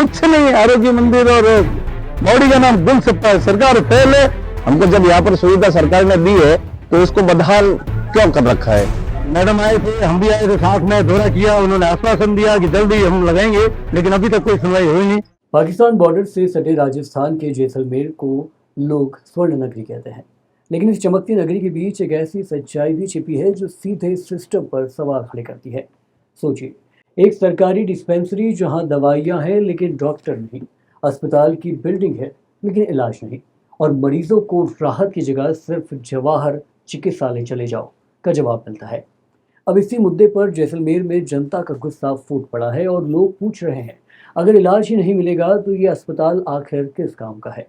कुछ नहीं। आरोग्य मंदिर और मौड़ी का नाम गुल सप्पा है। सरकार फेल है। हमको जब यहाँ पर सुविधा सरकार ने दी है तो इसको बदहाल क्यों कर रखा है। मैडम आए थे, हम भी आए थे, साथ में दौरा किया, उन्होंने आश्वासन दिया कि जल्दी हम लगाएंगे, लेकिन अभी तक कोई सुनवाई हुई नहीं। पाकिस्तान बॉर्डर से सटे राजस्थान के जैसलमेर को लोग स्वर्ण नगरी कहते हैं, लेकिन इस चमकती नगरी के बीच एक ऐसी सच्चाई भी छिपी है जो सीधे सिस्टम पर सवाल खड़े करती है। सोचिए, एक सरकारी डिस्पेंसरी जहां दवाइयां हैं लेकिन डॉक्टर नहीं, अस्पताल की बिल्डिंग है लेकिन इलाज नहीं, और मरीजों को राहत की जगह सिर्फ जवाहर चिकित्सालय चले जाओ का जवाब मिलता है। अब इसी मुद्दे पर जैसलमेर में जनता का गुस्सा फूट पड़ा है और लोग पूछ रहे हैं, अगर इलाज ही नहीं मिलेगा तो ये अस्पताल आखिर किस काम का है।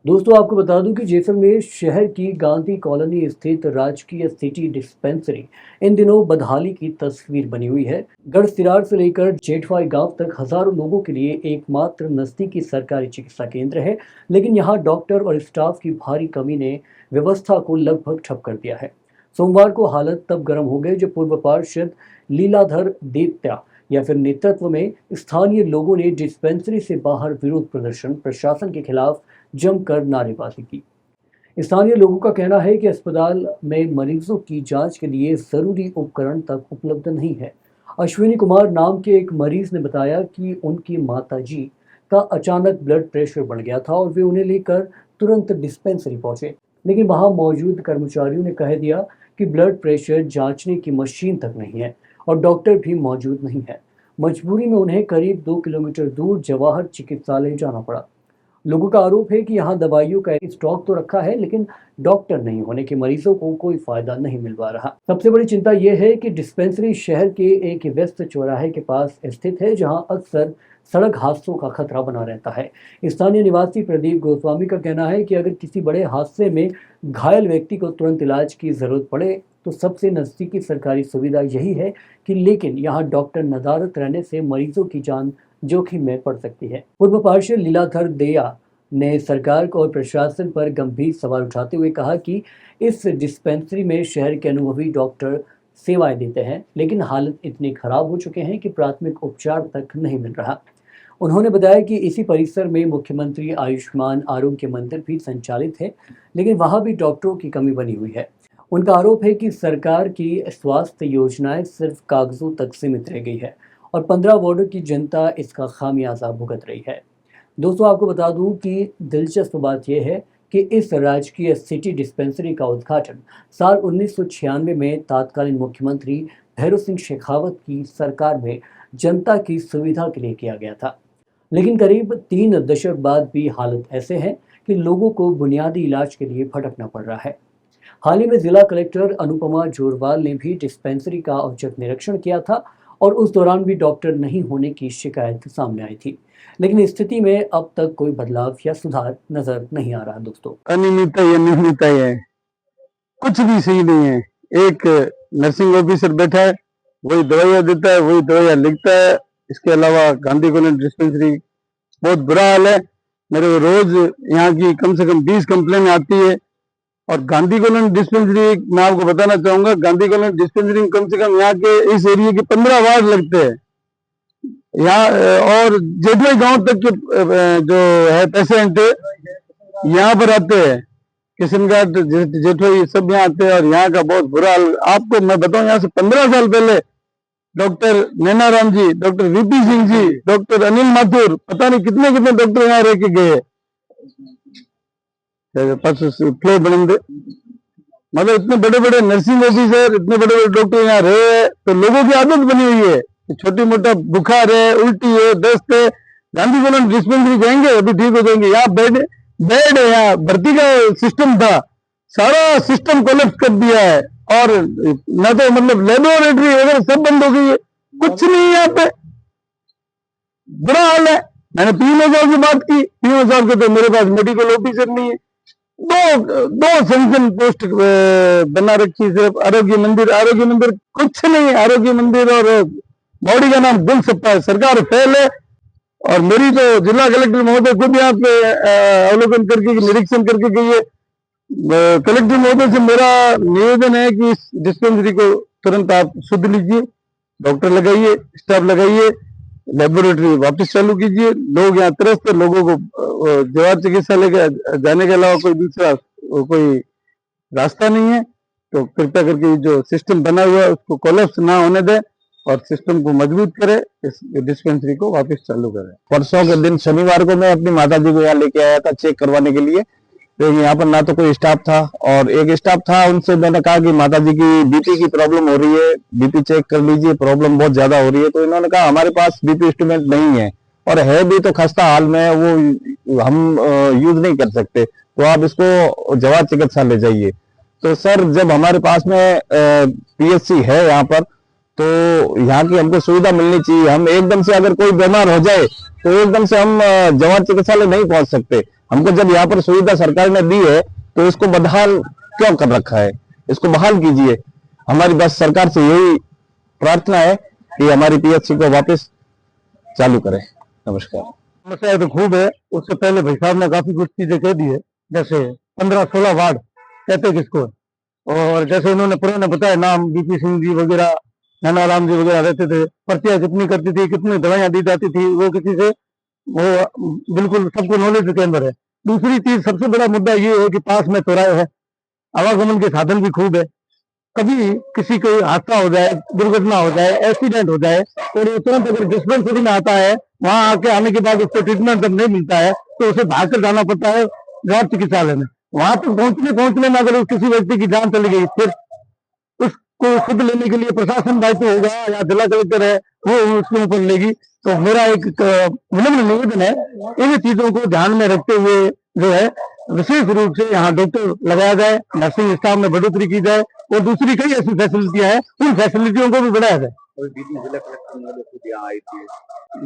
दोस्तों, आपको बता दूं कि जैसलमेर शहर की गांधी कॉलोनी स्थित राजकीय सिटी डिस्पेंसरी इन दिनों बदहाली की तस्वीर बनी हुई है। गढ़सिरार से लेकर जेठवाई गांव तक हजारों लोगों के लिए एकमात्र नजदीकी सरकारी चिकित्सा केंद्र है, लेकिन यहाँ डॉक्टर और स्टाफ की भारी कमी ने व्यवस्था को लगभग ठप कर दिया है। सोमवार को हालत तब गर्म हो गई जब पूर्व पार्षद लीलाधर देत्या या फिर नेतृत्व में स्थानीय लोगों ने डिस्पेंसरी से बाहर विरोध प्रदर्शन, प्रशासन के खिलाफ जमकर नारेबाजी की। स्थानीय लोगों का कहना है कि अस्पताल में मरीजों की जांच के लिए जरूरी उपकरण तक उपलब्ध नहीं है। अश्विनी कुमार नाम के एक मरीज ने बताया कि उनकी माताजी का अचानक ब्लड प्रेशर बढ़ गया था और वे उन्हें लेकर तुरंत डिस्पेंसरी पहुंचे, लेकिन वहां मौजूद कर्मचारियों ने कह दिया कि ब्लड प्रेशर जांचने की मशीन तक नहीं है और डॉक्टर भी मौजूद नहीं है। मजबूरी में उन्हें करीब 2 किलोमीटर दूर जवाहर चिकित्सालय जाना पड़ा। लोगों का आरोप है कि यहाँ दवाइयों का स्टॉक तो रखा है, लेकिन डॉक्टर नहीं होने के मरीजों को कोई फायदा नहीं मिल पा रहा। सबसे बड़ी चिंता यह है कि डिस्पेंसरी शहर के एक व्यस्त चौराहे के पास स्थित है, जहाँ अक्सर सड़क हादसों का खतरा बना रहता है। स्थानीय निवासी प्रदीप गोस्वामी का कहना है कि अगर किसी बड़े हादसे में घायल व्यक्ति को तुरंत इलाज की जरूरत पड़े तो सबसे नजदीकी सरकारी सुविधा यही है कि, लेकिन यहाँ डॉक्टर नदारत रहने से मरीजों की जान जोखिम में पड़ सकती है। पूर्व पार्षद लीलाधर देया ने सरकार और प्रशासन पर गंभीर सवाल उठाते हुए कहा कि इस डिस्पेंसरी में शहर के अनुभवी डॉक्टर सेवाएं देते हैं, लेकिन हालत इतनी खराब हो चुके हैं कि प्राथमिक उपचार तक नहीं मिल रहा। उन्होंने बताया कि इसी परिसर में मुख्यमंत्री आयुष्मान आरोग्य मंदिर भी संचालित है, लेकिन वहां भी डॉक्टरों की कमी बनी हुई है। उनका आरोप है कि सरकार की स्वास्थ्य योजनाएं सिर्फ कागजों तक सीमित रह गई है और 15 वार्डों की जनता इसका खामियाजा भुगत रही है। दोस्तों, आपको बता दूं कि दिलचस्प बात यह है कि इस राजकीय सिटी डिस्पेंसरी का उद्घाटन साल 1996 में तत्कालीन मुख्यमंत्री भैरों सिंह शेखावत की सरकार में जनता की सुविधा के लिए किया गया था, लेकिन करीब 3 दशक बाद भी हालत ऐसे है कि लोगों को बुनियादी इलाज के लिए भटकना पड़ रहा है। हाल ही में जिला कलेक्टर अनुपमा जोरवाल ने भी डिस्पेंसरी का औचक निरीक्षण किया था और उस दौरान भी डॉक्टर नहीं होने की शिकायत सामने आई थी, लेकिन स्थिति में अब तक कोई बदलाव या सुधार नजर नहीं आ रहा। दोस्तों, अनियमितता या नियमितता है, कुछ भी सही नहीं है। एक नर्सिंग ऑफिसर बैठा है, वही दवाइयाँ देता है, वही दवाइयाँ लिखता है। इसके अलावा गांधी कॉलोनी डिस्पेंसरी बहुत बुरा हाल है। मेरे को रोज यहाँ की कम से कम 20 कंप्लेन आती है। और गांधी कॉलोनी डिस्पेंसरी, मैं आपको बताना चाहूंगा, गांधी कॉलोनी डिस्पेंसरी में कम से कम यहाँ के इस एरिया के 15 वार्ड लगते हैं यहाँ। और जेठवाई गांव तक के जो है पेशेंट यहाँ पर आते हैं, किशनगढ़ जेठवाई सब यहाँ आते हैं और यहाँ का बहुत बुरा हाल। आपको मैं बताऊं, यहाँ से 15 साल पहले डॉक्टर नैनाराम जी, doctor VP Singh ji, doctor Anil Mathur, पता नहीं कितने कितने डॉक्टर यहाँ रह के गए। फ्लो बनंदे, मतलब इतने बड़े बड़े नर्सिंग ऑफिसर, इतने बड़े बड़े डॉक्टर यहाँ रहे हैं, तो लोगों की आदत बनी हुई है। छोटी मोटा बुखार है, उल्टी है, दस्त है, गांधी कॉलोनी डिस्पेंसरी जाएंगे अभी ठीक हो जाएंगे। यहाँ बेड है, यहाँ भर्ती का सिस्टम था, सारा सिस्टम कोलैप्स कर दिया है। और न तो मतलब लेबोरेटरी वगैरह सब बंद हो गई है, कुछ नहीं यहाँ पे, बुरा हाल है। मैंने पीएमओ साहब की बात की, पीएमओ साहब के तो मेरे पास मेडिकल ऑफिसर नहीं है। दो सैंक्शन पोस्ट बना रखी, सिर्फ आरोग्य मंदिर कुछ नहीं। आरोग्य मंदिर और मौड़ी का नाम गुल सप्पा है। सरकार फेल है। और मेरी तो जिला कलेक्टर महोदय खुद यहाँ पे अवलोकन करके, निरीक्षण करके गई है। कलेक्टर महोदय से मेरा निवेदन है कि इस डिस्पेंसरी को तुरंत आप शुद्ध लीजिए, डॉक्टर लगाइए, स्टाफ लगाइए, लेबोरेटरी वापस चालू कीजिए। लोग यहाँ त्रस्त, लोगों को जवाहर चिकित्सालय के जाने के अलावा कोई दूसरा कोई रास्ता नहीं है। तो कृपया करके जो सिस्टम बना हुआ है उसको कोलैप्स ना होने दें और सिस्टम को मजबूत करें, इस डिस्पेंसरी को वापस चालू करें। परसों के दिन शनिवार को मैं अपनी माता जी को यहाँ लेके आया था चेक करवाने के लिए। तो यहाँ पर ना तो कोई स्टाफ था और एक स्टाफ था, उनसे मैंने कहा कि माता जी की बीपी की प्रॉब्लम हो रही है, बीपी चेक कर लीजिए, प्रॉब्लम बहुत ज्यादा हो रही है। तो इन्होंने कहा हमारे पास बीपी इंस्ट्रूमेंट नहीं है और है भी तो खस्ता हाल में है, वो हम यूज नहीं कर सकते, तो आप इसको जवाहर चिकित्सालय ले जाइए। तो सर जब हमारे पास में पीएचसी है यहाँ पर, तो यहाँ की हमको सुविधा मिलनी चाहिए। हम एकदम से अगर कोई बीमार हो जाए तो एकदम से हम जवाहर चिकित्सालय नहीं पहुंच सकते। हमको जब यहाँ पर सुविधा सरकार ने दी है तो इसको बदहाल क्यों कर रखा है, इसको बहाल कीजिए। हमारी बस सरकार से यही प्रार्थना है कि हमारी पीएचसी को वापस चालू करें। नमस्कार। समस्या तो खूब है, उससे पहले भाई साहब ने काफी कुछ चीजें कह दी है, जैसे 15-16 वार्ड कहते किसको, और जैसे उन्होंने पुराने बताया नाम बीपी सिंह जी वगैरह, नैनाराम जी वगैरह रहते थे, पर्चियां कितनी करती थी, कितनी दवाइयां दी जाती थी, वो किसी से वो बिल्कुल सबको नॉलेज के अंदर है। दूसरी चीज सबसे बड़ा मुद्दा ये है कि पास में चौराहे है, आवागमन के साधन भी खूब है। कभी किसी को हादसा हो जाए, दुर्घटना हो जाए, एक्सीडेंट हो जाए, और वो तुरंत अगर डिस्पेंसरी में आता है, वहां आके आने के बाद उसको ट्रीटमेंट जब नहीं मिलता है तो उसे भागकर जाना पड़ता है जवाहर चिकित्सालय में। वहां तक पहुंचने में अगर किसी व्यक्ति की जान चली गई, फिर उसको खुद लेने के लिए प्रशासन दायित्व होगा या जिला कलेक्टर है वो उसके ऊपर लेगी। तो मेरा एक विनम्र निवेदन है, इन चीजों को ध्यान में रखते हुए जो है विशेष रूप से यहाँ डॉक्टर लगाया जाए, नर्सिंग स्टाफ में बढ़ोतरी की जाए, और दूसरी कई ऐसी फैसिलिटियां हैं, उन फैसिलिटियों को भी बढ़ाया जाए।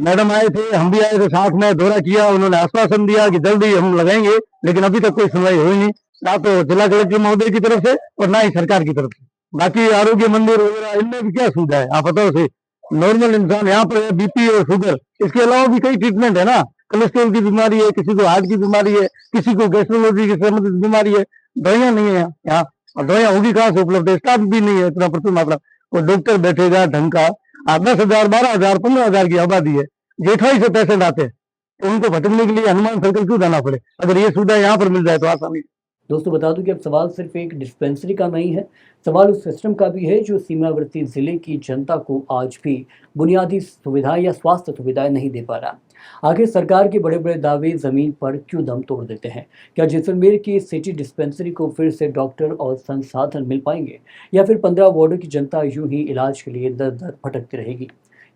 मैडम आए थे, हम भी आए थे, साथ में दौरा किया, उन्होंने आश्वासन दिया कि जल्दी हम लगाएंगे, लेकिन अभी तक कोई सुनवाई हुई नहीं, ना तो जिला कलेक्टर महोदय की तरफ से और ना ही सरकार की तरफ से। बाकी आरोग्य मंदिर वगैरह इनमें भी क्या सुविधा है, आप बताओ से नॉर्मल इंसान यहाँ पर बीपी और शुगर, इसके अलावा भी कई ट्रीटमेंट है ना, कोलेस्ट्रॉल की बीमारी है, किसी को हार्ट की बीमारी है, किसी को गैस्ट्रोलॉजी की संबंधित बीमारी है, दवाइयां नहीं है यहाँ, और दवाइयां होगी कहाँ से उपलब्ध है, स्टाफ भी नहीं है इतना प्रचुर मात्रा, और डॉक्टर बैठेगा ढंग का। 10,000, 12,000, 15,000 की आबादी है, जेठाई से पेशेंट आते हैं, तो उनको भटकने के लिए हनुमान सर्कल क्यों जाना पड़े, अगर ये सुविधा यहाँ पर मिल जाए तो आसानी। दोस्तों बता दूं कि अब सवाल सिर्फ एक डिस्पेंसरी का नहीं है, सवाल उस सिस्टम का भी है जो सीमावर्ती जिले की जनता को आज भी बुनियादी सुविधाएं या स्वास्थ्य सुविधाएं नहीं दे पा रहा। आखिर सरकार के बड़े बड़े दावे जमीन पर क्यों दम तोड़ देते हैं? क्या जैसलमेर की सिटी डिस्पेंसरी को फिर से डॉक्टर और संसाधन मिल पाएंगे, या फिर 15 वार्डों की जनता यूं ही इलाज के लिए दर दर भटकती रहेगी?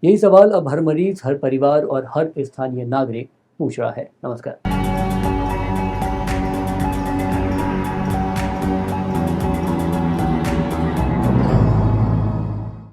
यही सवाल अब हर मरीज, हर परिवार और हर स्थानीय नागरिक पूछ रहा है। नमस्कार।